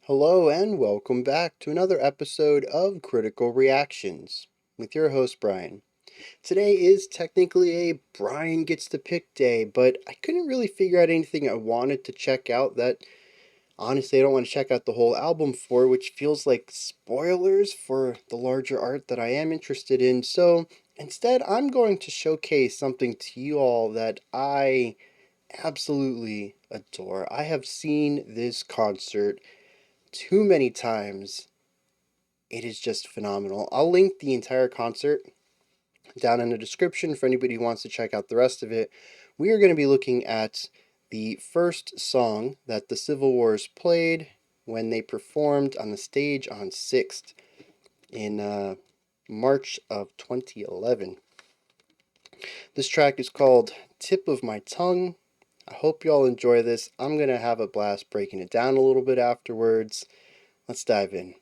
Hello and welcome back to another episode of Critical Reactions with your host Brian. Today is technically a Brian gets to pick day, but I couldn't really figure out anything I wanted to check out that honestly I don't want to check out the whole album for, which feels like spoilers for the larger art that I am interested in. So instead, I'm going to showcase something to you all that I absolutely adore. I have seen this concert too many times. It is just phenomenal. I'll link the entire concert down in the description for anybody who wants to check out the rest of it. We are going to be looking at the first song that the Civil Wars played when they performed on the stage on 6th in March of 2011. This track is called Tip of My Tongue. I hope y'all enjoy this. I'm going to have a blast breaking it down a little bit afterwards. Let's dive in.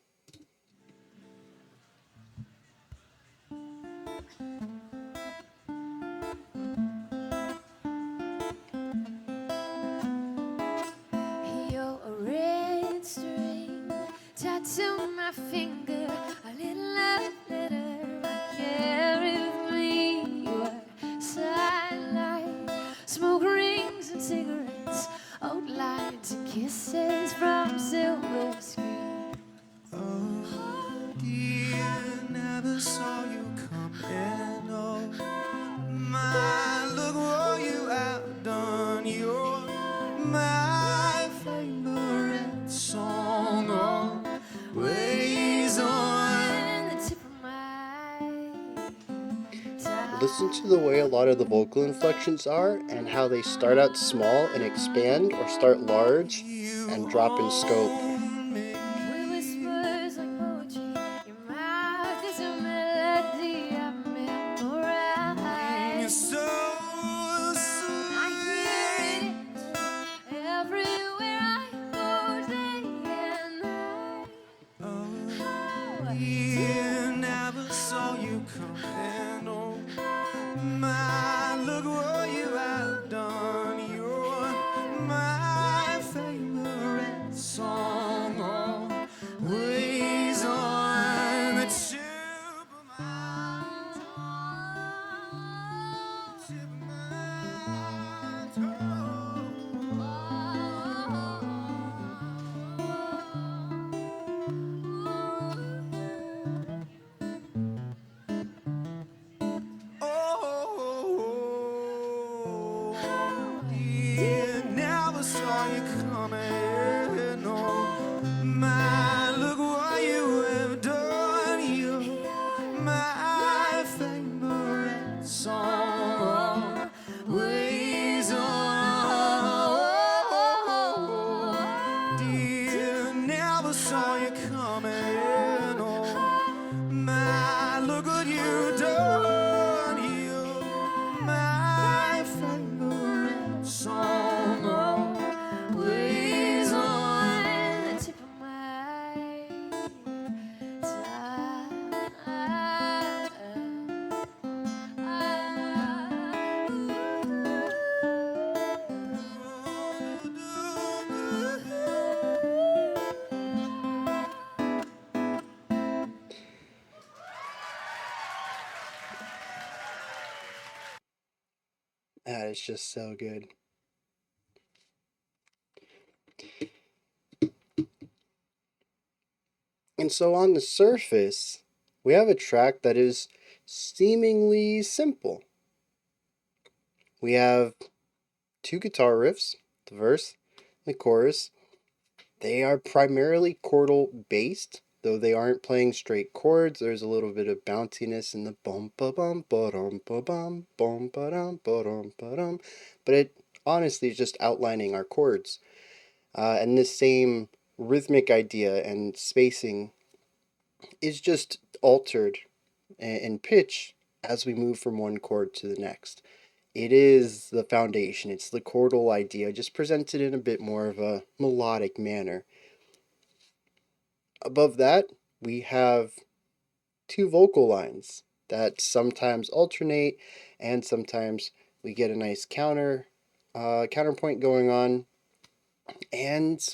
You're a red string tattoo my finger, a little love letter I carry with me. Your sidelight, smoke rings and cigarettes, old lines and kisses from silver screen. Oh dear, never saw you coming. Oh my, look what you have done. You're my favorite song. Always on the tip of my Listen to the way a lot of the vocal inflections are and how they start out small and expand or start large and drop in scope. with whispers like poetry. Your mouth is a melody I memorized. so I hear it everywhere I go, day and night. Oh dear, never saw you coming. Oh my, look what you have done. You're my favorite song. Always on the tip of my tongue. Tip of my Oh, dear, never saw you coming. Oh, my, look what you have done. You're my favorite song. Always on. Dear, never saw you coming. Oh, my, look what you done. You're my favorite song. Always on. The tip of my That is just so good. And so on the surface, we have a track that is seemingly simple. We have two guitar riffs, the verse, the chorus. They are primarily chordal based, though they aren't playing straight chords. There's a little bit of bounciness in the bum ba bum ba dum ba bum ba dum ba dum ba dum, but it honestly is just outlining our chords. And this same rhythmic idea and spacing is just altered in pitch as we move from one chord to the next. It is the foundation, it's the chordal idea, just presented in a bit more of a melodic manner. Above that, we have two vocal lines that sometimes alternate, and sometimes we get a nice counterpoint going on, and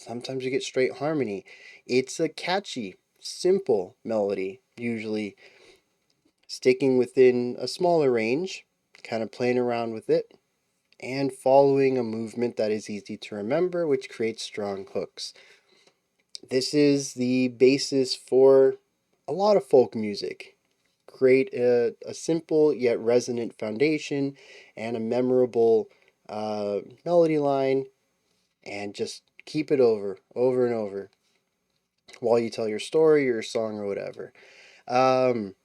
Sometimes you get straight harmony. It's a catchy, simple melody, usually sticking within a smaller range, kind of playing around with it, and following a movement that is easy to remember, which creates strong hooks. This is the basis for a lot of folk music. Create a simple yet resonant foundation and a memorable melody line, and just keep it over and over while you tell your story or your song or whatever. Um,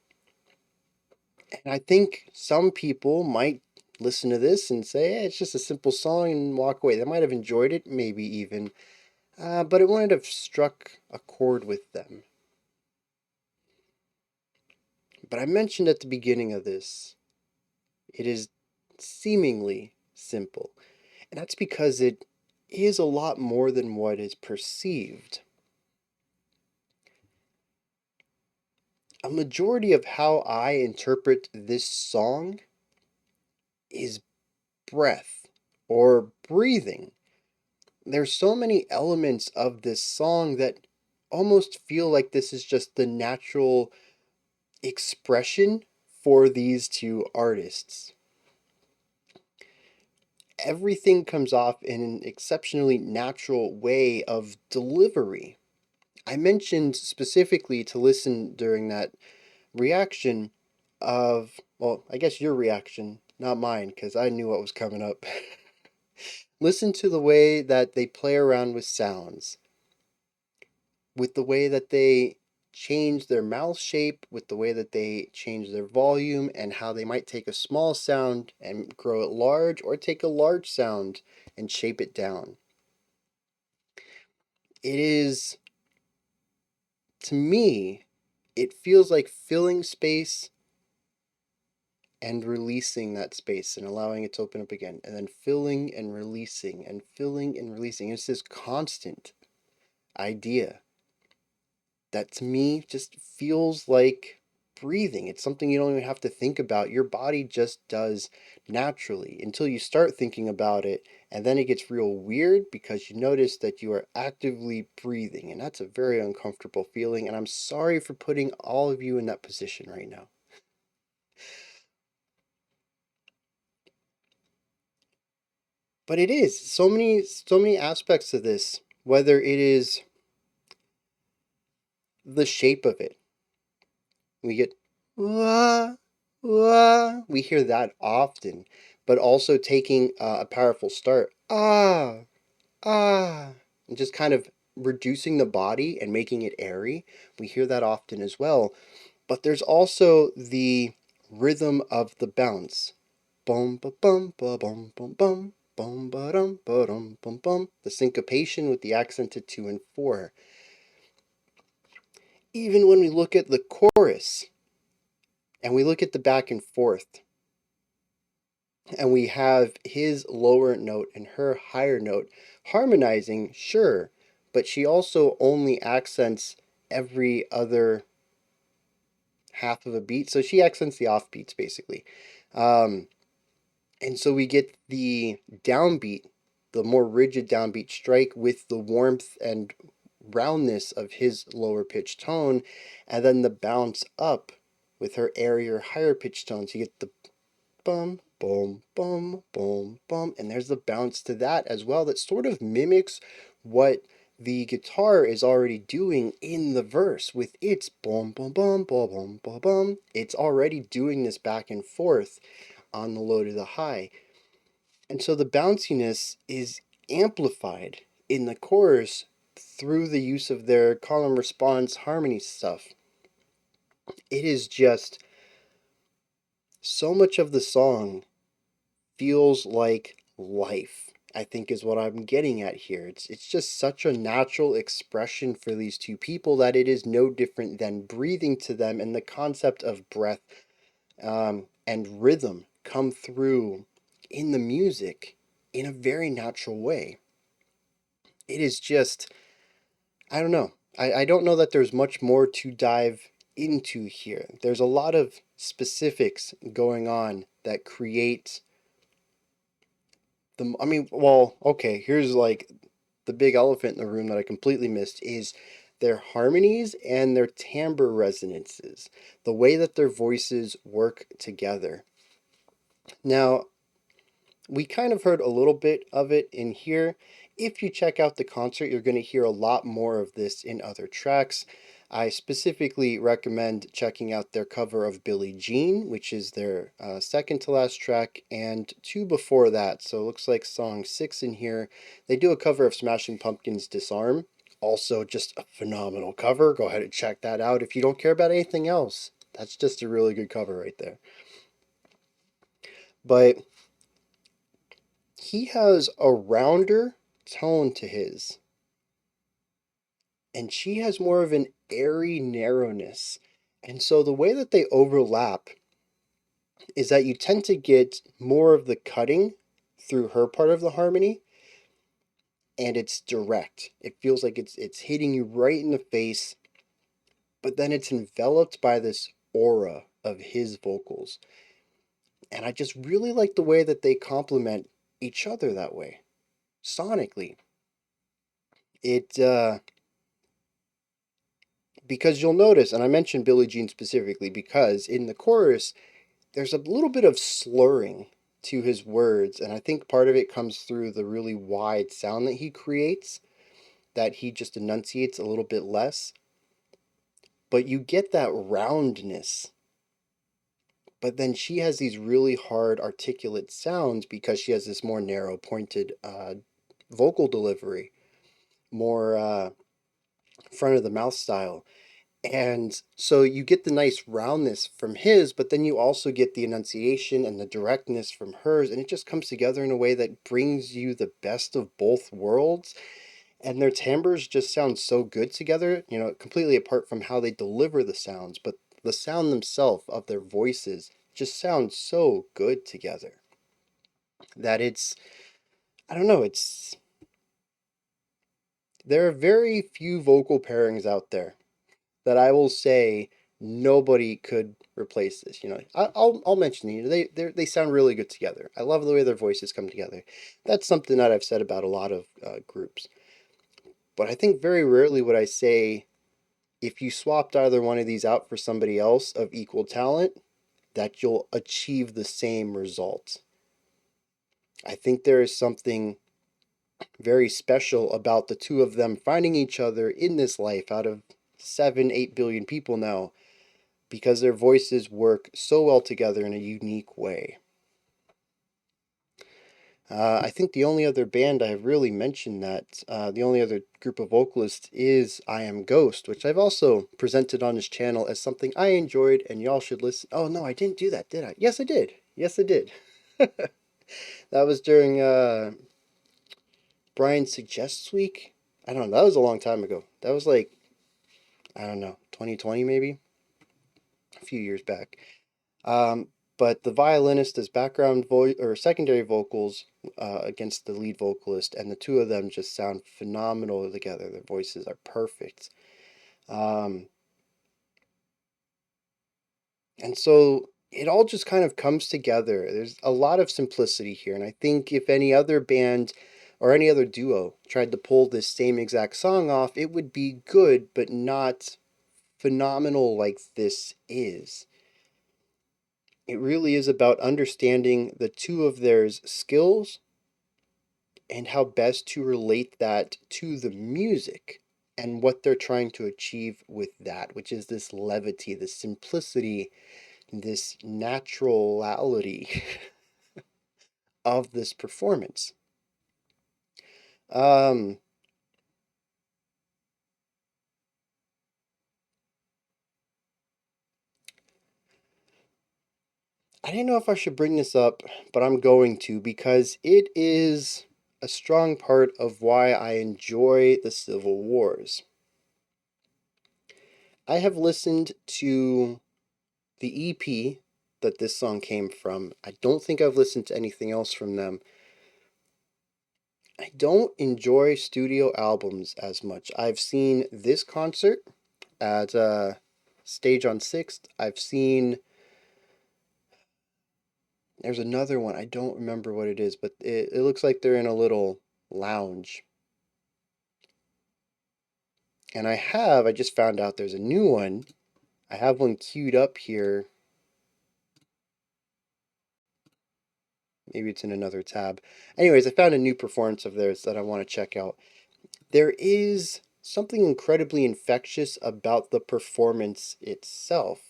and I think some people might listen to this and say, hey, it's just a simple song and walk away. They might have enjoyed it, maybe even, but it wouldn't have struck a chord with them. But I mentioned at the beginning of this, it is seemingly simple. And that's because it is a lot more than what is perceived. A majority of how I interpret this song is breath or breathing. There's so many elements of this song that almost feel like this is just the natural expression for these two artists. Everything comes off in an exceptionally natural way of delivery. I mentioned specifically to listen during that reaction of, well, I guess your reaction, not mine, because I knew what was coming up. Listen to the way that they play around with sounds, with the way that they change their mouth shape, with the way that they change their volume, and how they might take a small sound and grow it large, or take a large sound and shape it down. It is, to me, it feels like filling space and releasing that space and allowing it to open up again, and then filling and releasing and filling and releasing. It's this constant idea that to me just feels like breathing. It's something you don't even have to think about. Your body just does naturally until you start thinking about it, and then it gets real weird because you notice that you are actively breathing, and that's a very uncomfortable feeling. And I'm sorry for putting all of you in that position right now. But it is so many aspects of this, whether it is the shape of it. We get wah, wah. We hear that often, but also taking a powerful start. Ah, ah. And just kind of reducing the body and making it airy. We hear that often as well. But there's also the rhythm of the bounce. Bum ba bum ba bum bum bum. Bum ba dum ba dum bum bum. The syncopation with the accented 2 and 4. Even when we look at the chorus and we look at the back and forth, and we have his lower note and her higher note harmonizing, sure, but she also only accents every other half of a beat. So she accents the off beats basically. Um, and so we get the downbeat, the more rigid downbeat strike with the warmth and roundness of his lower pitch tone, and then the bounce up with her airier, higher pitch tones. You get the bum, boom, boom, boom, boom, and there's the bounce to that as well that sort of mimics what the guitar is already doing in the verse with its boom, boom, boom, boom, boom, boom, boom. It's already doing this back and forth on the low to the high. And so the bounciness is amplified in the chorus through the use of their column response harmony stuff. It is just so much of the song feels like life, I think is what I'm getting at here. It's just such a natural expression for these two people that it is no different than breathing to them, and the concept of breath and rhythm come through in the music in a very natural way. It is just, I don't know. I don't know that there's much more to dive into here. There's a lot of specifics going on that create the, I mean, well, okay, here's like the big elephant in the room that I completely missed is their harmonies and their timbre resonances, the way that their voices work together. Now, we kind of heard a little bit of it in here. If you check out the concert, you're going to hear a lot more of this in other tracks. I specifically recommend checking out their cover of Billie Jean, which is their second to last track, and two before that. So it looks like song 6 in here. They do a cover of Smashing Pumpkins' Disarm. Also, just a phenomenal cover. Go ahead and check that out if you don't care about anything else. That's just a really good cover right there. But he has a rounder tone to his, and she has more of an airy narrowness. And so the way that they overlap is that you tend to get more of the cutting through her part of the harmony, and it's direct. It feels like it's hitting you right in the face, but then it's enveloped by this aura of his vocals. And I just really like the way that they complement each other that way, sonically. It because you'll notice, and I mentioned Billie Jean specifically because in the chorus, there's a little bit of slurring to his words, and I think part of it comes through the really wide sound that he creates, that he just enunciates a little bit less. But you get that roundness. But then she has these really hard, articulate sounds because she has this more narrow, pointed vocal delivery, more front of the mouth style. And so you get the nice roundness from his, but then you also get the enunciation and the directness from hers, and it just comes together in a way that brings you the best of both worlds. And their timbres just sound so good together, completely apart from how they deliver the sounds, but the sound themselves of their voices just sound so good together that I don't know, there are very few vocal pairings out there that I will say nobody could replace this. I'll mention they sound really good together. I love the way their voices come together. That's something that I've said about a lot of groups. But I think very rarely would I say if you swapped either one of these out for somebody else of equal talent, that you'll achieve the same result. I think there is something very special about the two of them finding each other in this life out of 7, 8 billion people now because their voices work so well together in a unique way. I think the only other band I have really mentioned that, the only other group of vocalists is I Am Ghost, which I've also presented on this channel as something I enjoyed and y'all should listen. Oh no, I didn't do that, did I? Yes, I did. Yes, I did. That was during Bryan Suggests Week. I don't know. That was a long time ago. That was like, I don't know, 2020 maybe? A few years back. Um, but the violinist is background voice or secondary vocals against the lead vocalist, and the two of them just sound phenomenal together. Their voices are perfect. Um, and so it all just kind of comes together. There's a lot of simplicity here, and I think if any other band or any other duo tried to pull this same exact song off, it would be good, but not phenomenal like this is. It really is about understanding the two of theirs skills and how best to relate that to the music and what they're trying to achieve with that, which is this levity, this simplicity, this naturality of this performance. Um, I didn't know if I should bring this up, but I'm going to because it is a strong part of why I enjoy the Civil Wars. I have listened to the EP that this song came from. I don't think I've listened to anything else from them. I don't enjoy studio albums as much. I've seen this concert at Stage on 6th. I've seen, there's another one. I don't remember what it is, but it looks like they're in a little lounge. And I just found out there's a new one. I have one queued up here. Maybe it's in another tab. Anyways, I found a new performance of theirs that I want to check out. There is something incredibly infectious about the performance itself.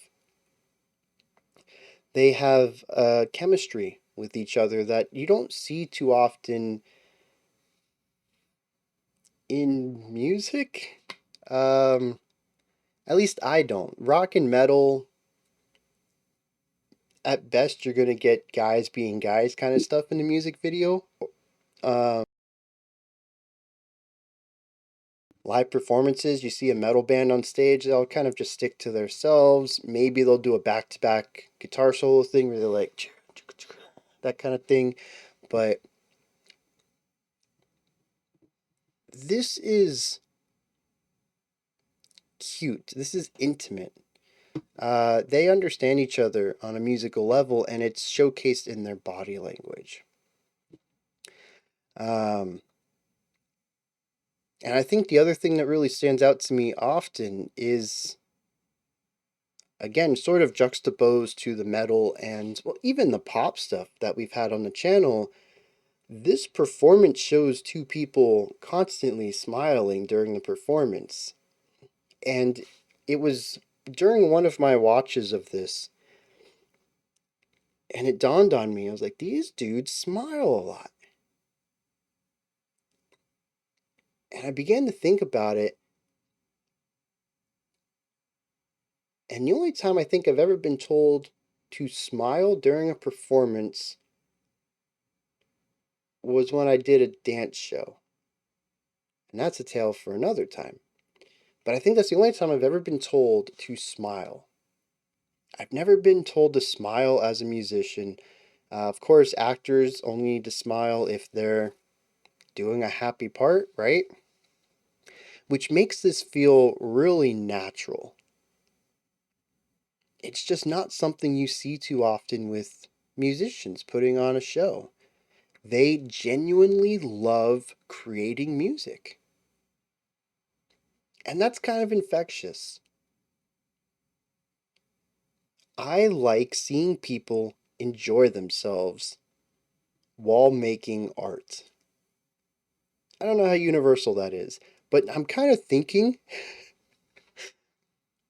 They have a chemistry with each other that you don't see too often in music. At least I don't. Rock and metal, at best, you're going to get guys being guys kind of stuff in the music video. Um, Live performances, you see a metal band on stage, they'll kind of just stick to themselves. Maybe they'll do a back to back guitar solo thing where they're like, that kind of thing. But this is cute. This is intimate. They understand each other on a musical level, and it's showcased in their body language. Um, and I think the other thing that really stands out to me often is, again, sort of juxtaposed to the metal and, well, even the pop stuff that we've had on the channel. This performance shows two people constantly smiling during the performance. And it was during one of my watches of this, and it dawned on me. I was like, these dudes smile a lot. And I began to think about it. And the only time I think I've ever been told to smile during a performance was when I did a dance show. And that's a tale for another time. But I think that's the only time I've ever been told to smile. I've never been told to smile as a musician. Of course, actors only need to smile if they're doing a happy part, right? Which makes this feel really natural. It's just not something you see too often with musicians putting on a show. They genuinely love creating music. And that's kind of infectious. I like seeing people enjoy themselves while making art. I don't know how universal that is, but I'm kind of thinking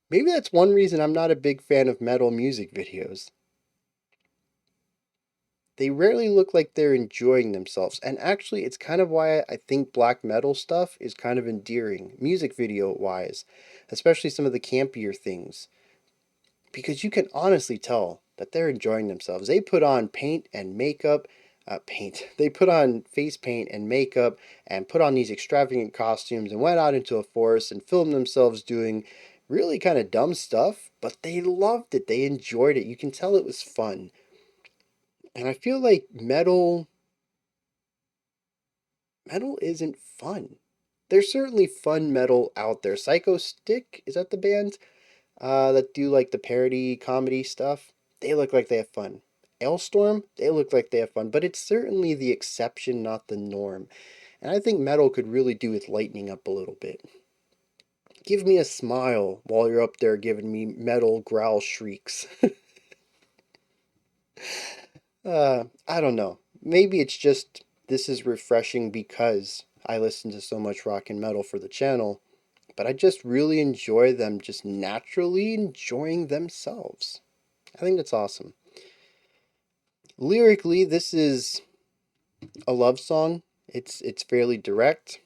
maybe that's one reason I'm not a big fan of metal music videos. They rarely look like they're enjoying themselves, and actually, it's kind of why I think black metal stuff is kind of endearing, music video wise, especially some of the campier things, because you can honestly tell that they're enjoying themselves. They put on paint and makeup, they put on face paint and makeup and put on these extravagant costumes and went out into a forest and filmed themselves doing really kind of dumb stuff, but they loved it. They enjoyed it. You can tell it was fun. And I feel like metal isn't fun. There's certainly fun metal out there. Psycho Stick, is that the band? That do like the parody comedy stuff. They look like they have fun. Ailstorm, they look like they have fun, but it's certainly the exception, not the norm. And I think metal could really do with lightening up a little bit. Give me a smile while you're up there giving me metal growl shrieks. I don't know. Maybe it's just this is refreshing because I listen to so much rock and metal for the channel, but I just really enjoy them just naturally enjoying themselves. I think that's awesome. Lyrically, this is a love song. It's fairly direct.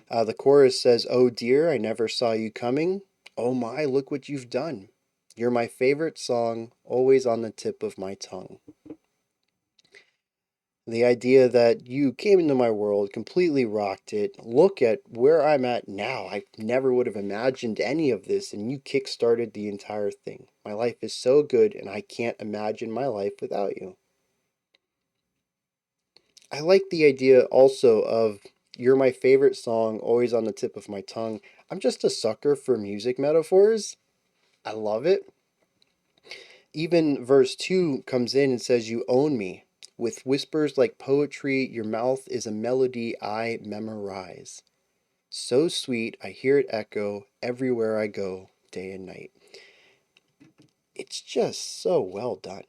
The chorus says, "Oh dear, I never saw you coming. Oh my, look what you've done. You're my favorite song, always on the tip of my tongue." The idea that you came into my world, completely rocked it. Look at where I'm at now. I never would have imagined any of this, and you kickstarted the entire thing. My life is so good, and I can't imagine my life without you. I like the idea also of you're my favorite song, always on the tip of my tongue. I'm just a sucker for music metaphors. I love it. Even verse 2 comes in and says, "You own me. With whispers like poetry, your mouth is a melody I memorize." So sweet, I hear it echo everywhere I go, day and night. It's just so well done.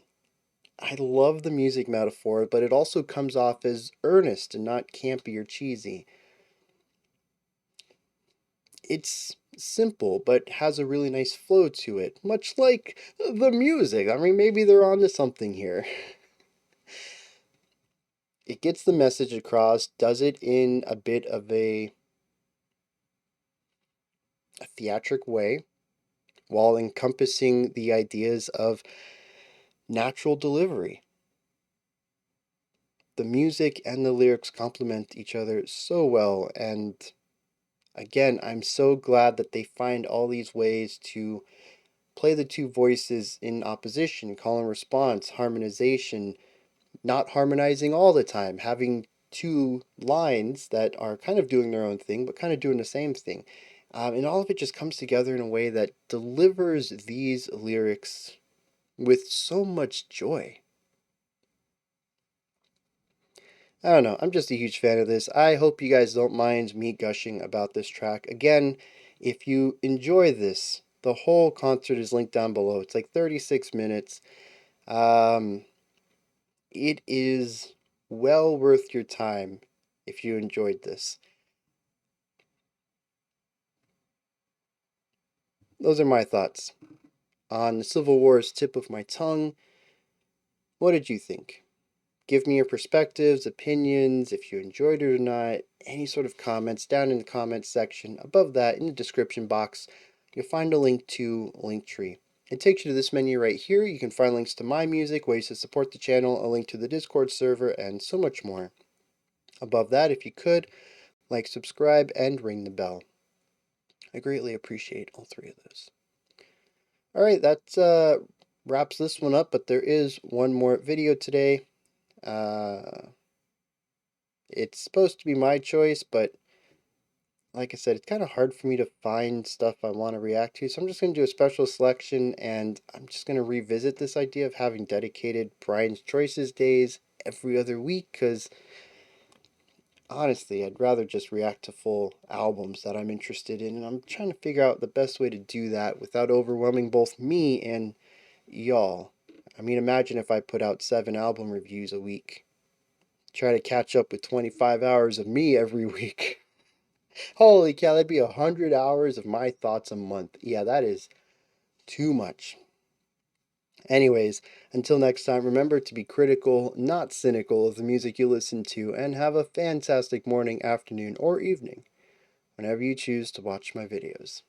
I love the music metaphor, but it also comes off as earnest and not campy or cheesy. It's simple, but has a really nice flow to it, much like the music. I mean, maybe they're onto something here. It gets the message across, does it in a bit of a theatric way, while encompassing the ideas of natural delivery. The music and the lyrics complement each other so well, and again, I'm so glad that they find all these ways to play the two voices in opposition, call and response, harmonization, not harmonizing all the time, having two lines that are kind of doing their own thing, but kind of doing the same thing. And all of it just comes together in a way that delivers these lyrics with so much joy. I don't know. I'm just a huge fan of this. I hope you guys don't mind me gushing about this track. Again, if you enjoy this, the whole concert is linked down below. It's like 36 minutes. Um, it is well worth your time if you enjoyed this. Those are my thoughts on the Civil War's tip of my tongue. What did you think? Give me your perspectives, opinions, if you enjoyed it or not, any sort of comments down in the comments section. Above that, in the description box, you'll find a link to Linktree. It takes you to this menu right here. You can find links to my music, ways to support the channel, a link to the Discord server, and so much more. Above that, if you could, like, subscribe, and ring the bell. I greatly appreciate all three of those. All right, that wraps this one up, but there is one more video today. It's supposed to be my choice, but like I said, it's kind of hard for me to find stuff I want to react to. So I'm just going to do a special selection, and I'm just going to revisit this idea of having dedicated Bryan's Choices days every other week, because honestly, I'd rather just react to full albums that I'm interested in, and I'm trying to figure out the best way to do that without overwhelming both me and y'all. I mean, imagine if I put out 7 album reviews a week. Try to catch up with 25 hours of me every week. Holy cow, that'd be 100 hours of my thoughts a month. Yeah, that is too much. Anyways, until next time, remember to be critical, not cynical of the music you listen to, and have a fantastic morning, afternoon, or evening whenever you choose to watch my videos.